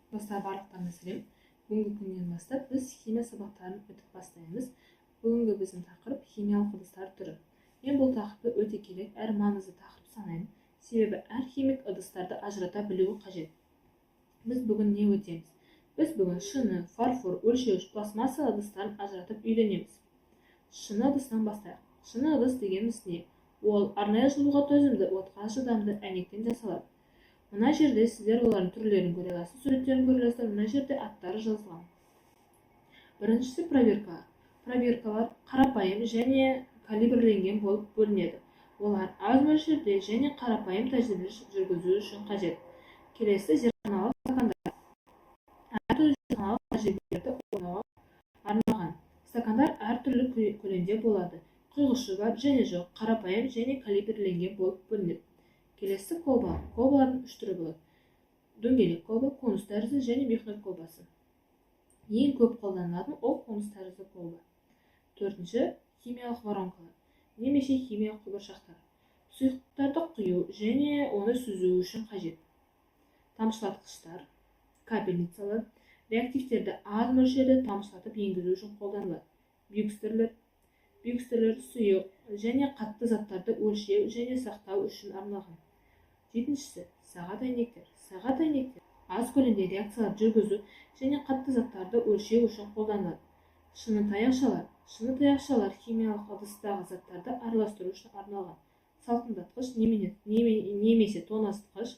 Достар, барлықтарыңызға сәлем. Бүгінгі күннен бастап біз химия сабақтарын өтіп бастаймыз. Бүгінгі біздің тақырып химиялық ыдыстар түрі. Мен бұл тақырыпты өте керек әрі маңызды тақырып санаймын. Себебі әр химик ыдыстарды ажырата білуі қажет. Біз бүгін не өтеміз? Біз бүгін шыны, фарфор, өлшеуіш, пластмасса ыдыстарын ажыратып үйренеміз. Шыны ыдыстан бастайық. Шыны ыдыс дегеніміз не? Ол арнайы жылуға төзімді, отқа шыдамды әйнектен жасалады. Мына жерде сіздер олардың түрлерін көре аласыз, суреттерін көре аласыздар. Мына жерде аттары жазылған. Біріншісі проверкалар. Проверкалар қарапайым және калибрленген болып бөлінеді. Олар аз мөлшерде және қарапайым тәжірибе жүргізу үшін қажет. Келесі зертханалық стакандар. Әртүрлі зертханалық тәжірибелерді орындауға арналған. Стакандар әртүрлі көлемде болады. Құйғышы бар және жоқ, қарапайым және калибрленген болып бөлінеді. Келесі колба. Колбалардың үш түрі болады. Дөңгелек колба, конус тәрізді және механизм колбасы. Ең көп қолданылатын ол конус тәрізді колба. Төртінші, химиялық воронкалар, немесе химиялық құбыршақтар. Сұйықтарды құю және оны сүзу үшін қажет. Тамшылатқыштар, капельницалар, реактивтерді аз мөлшерде тамшылатып енгізу үшін қолданылады. Бюкстерлер сұйық және қатты заттарды өлшеу және сақтау үшін арналған. Жетіншісі, сағат әйнектер. Сағат әйнектер аз көлемде реакциялар жүргізу және қатты заттарды өлшеу үшін қолданылады. Шыны таяқшалар. Шыны таяқшалар химиялық ыдыстағы заттарды араластыру үшін арналған. Салқындатқыш немесе тоңазытқыш.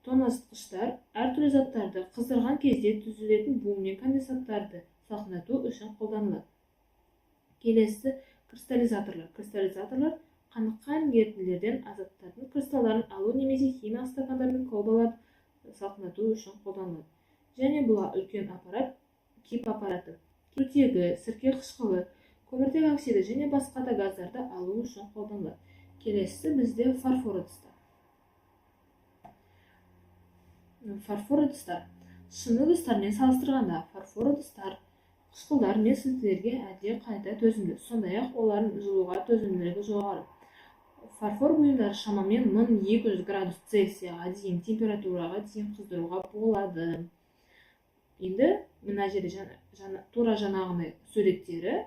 Тоңазытқыштар әртүрлі заттарды қыздырған кезде түзілетін бум мен конденсаттарды салқындату үшін қолданылады. Келесі, кристаллизаторлар. Кристаллизаторлар қаныққан ерітінділерден азаттардың кристалдарын алу немесе химиялық стакандар мен колбаларды салқындату үшін қолданылады. Және бұл үлкен аппарат, кип аппараты. Сутегі, сірке қышқылы, көміртек оксиді және басқа да газдарды алу үшін қолданылады. Келесі бізде фарфор ыдыстар. Фарфор ыдыстар. Шыны ыдыстармен салыстырғанда фарфор ыдыстар қышқылдар мен сілтілерге әлде қайда төзімді, сондай-ақ олардың жылуға төзімділігі жоғары. Фарфор бұйымдары шамамен 1200 градус Цельсияға дейін температураға дейін қыздыруға болады. Енді мына жерде тура жаңағындай суреттері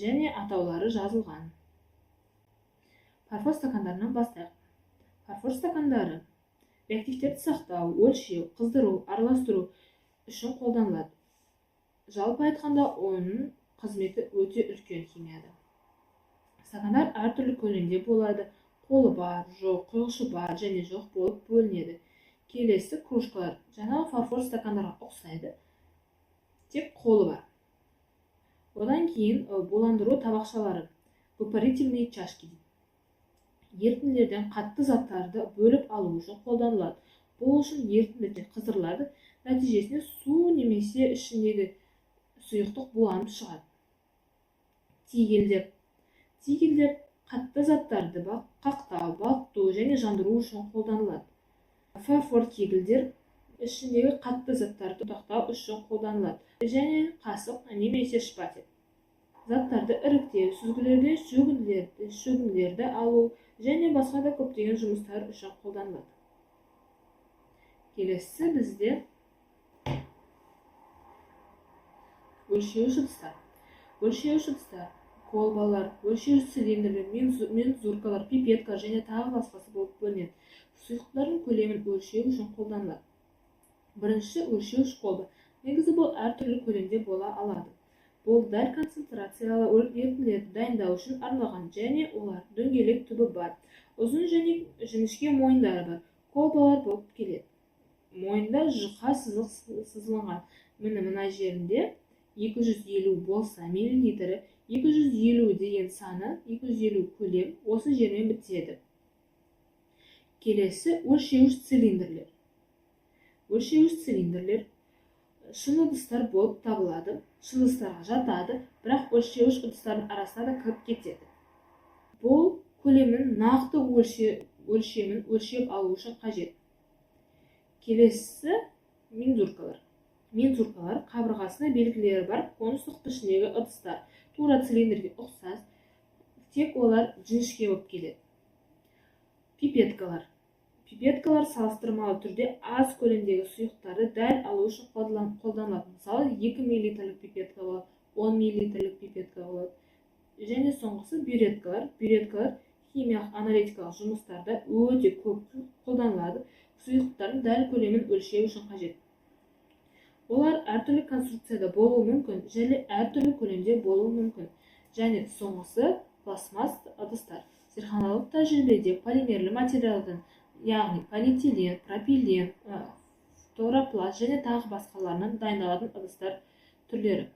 және атаулары жазылған. Фарфор стакандарынан бастайық. Фарфор стакандары реактивтерді сақтау, өлшеу, қыздыру, араластыру үшін қолданылады. Жалпы айтқанда оның қызметі өте үлкен химияда. Стакандар әртүрлі көлемде болады. Қолы бар, жоқ, құйғышы бар және жоқ болып бөлінеді. Келесі кружкалар. Жаңағы фарфор стакандарға ұқсайды, тек қолы бар. Одан кейін буландыру табақшалары, выпарительные чашки. Ерітінділерден қатты заттарды бөліп алу үшін қолданылады. Бұл үшін ерітінділер қыздырылады, нәтижесінде су немесе ішіндегі сұйықтық буланып шығады. Тигелдер қатты заттарды қақтау, балқыту және жандыру үшін қолданылады. Фарфор кегілдер ішіндегі қатты заттарды ұстақтау үшін қолданылады. Және қасық немесе шпатель. Заттарды іріктеу, сүзгілерден шөгінділерді алу және басқа да көптеген жұмыстар үшін қолданылады. Келесі бізде өлшеуіш ыдыстар. Өлшеуіш ыдыстар, колбалар, өлшеуіш цилиндрлер, мензуркалар, пипеткалар және тағы басқасы болып бөлінеді. Сұйықтардың көлемін өлшеу үшін қолданылады. Бірінші өлшеуіш колба. Негізі бұл әртүрлі көлемде бола алады. Бұл дәл концентрациялы ерітінділерді дайындау үшін арналған және олар дөңгелек түбі бар. Ұзын және жіңішке мойындары бар. Колбалар болып келеді. Мойында жұқа сызық сызылған. Мына жерінде 250 болса миллилитрі, 250 деген саны, 250 көлем осы жермен бітеді. Келесі өлшеуіш цилиндрлер. Өлшеуіш цилиндрлер шыны ыдыстар болып табылады, шыны ыдыстарға жатады, бірақ өлшеуіш ыдыстардың арасына да кіріп кетеді. Бұл көлемнің нақты өлшемін өлшеп алу үшін қажет. Келесі мензуркалар. Мензуркалар қабырғасына белгілері бар конустық пішіндегі ыдыстар. Тура цилиндрге ұқсас, тек олар жіңішке болып келеді. Пипеткалар. Пипеткалар салыстырмалы түрде аз көлемдегі сұйықтарды дәл алу үшін қолданылады. Мысалы, 2 мл пипетка болады, 10 мл пипетка болады. Және соңғысы бюреткалар. Бюреткалар химиялық аналитикалық жұмыстарда өте көп қолданылады. Сұйықтардың дәл көлемін өлшеу үшін қажет. Олар әртүрлі конструкцияда болуы мүмкін, және әртүрлі көлемде болуы мүмкін. Және соңғысы пластмасс ыдыстар. Зертханалық тәжірибеде полимерлі материалдан, яғни полиэтилен, пропилен, фторопласт және тағы басқаларынан дайындалатын ыдыстар түрлері.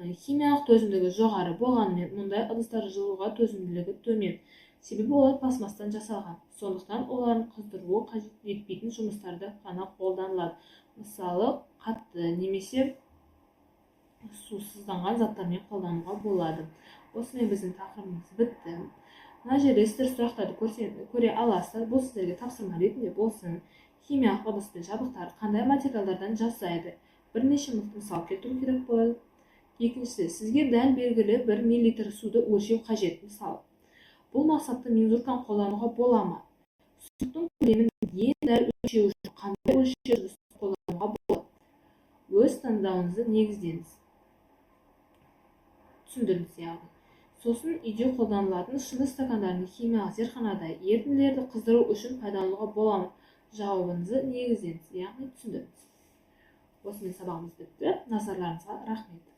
Химиялық төзімділігі жоғары болғанымен, мұндай ыдыстар жылуға төзімділігі төмен. Себебі олар пластмастан жасалған. Сондықтан олардың қыздыруы қажет етпейтін жұмыстарда ғана қолданылады. Мысалы, қатты немесе сусызданған заттармен қолдануға болады. Осымен біздің тақырыбымыз бітті. Мына жерде сіздер сұрақтарды көре аласыздар. Бұл сіздерге тапсырма ретінде болсын. Химиялық ыдыс пен жабдықтар қандай материалдардан жасайды? Бірнеше мысал келтіру керек болады. Екіншісі, сізге дәл белгілі 1 мл суды өлшеу қажет. Мысалы, бұл мақсатта мензурканы қолдануға бола ма? Судың көлемін ең дәл өлшеу үшін қандай өлшеуді қолдануға болады? Өз таңдауыңызды негіздеңіз. Түсіндіріңіз яғни. Сосын үйде қолданылатын шыны стакандарын химиялық зертханада ерітінділерді қыздыру үшін пайдалануға бола ма? Жауабыңызды негіздеңіз, яғни түсіндіріңіз. Осымен сабағымыз бітті. Назарларыңызға рахмет.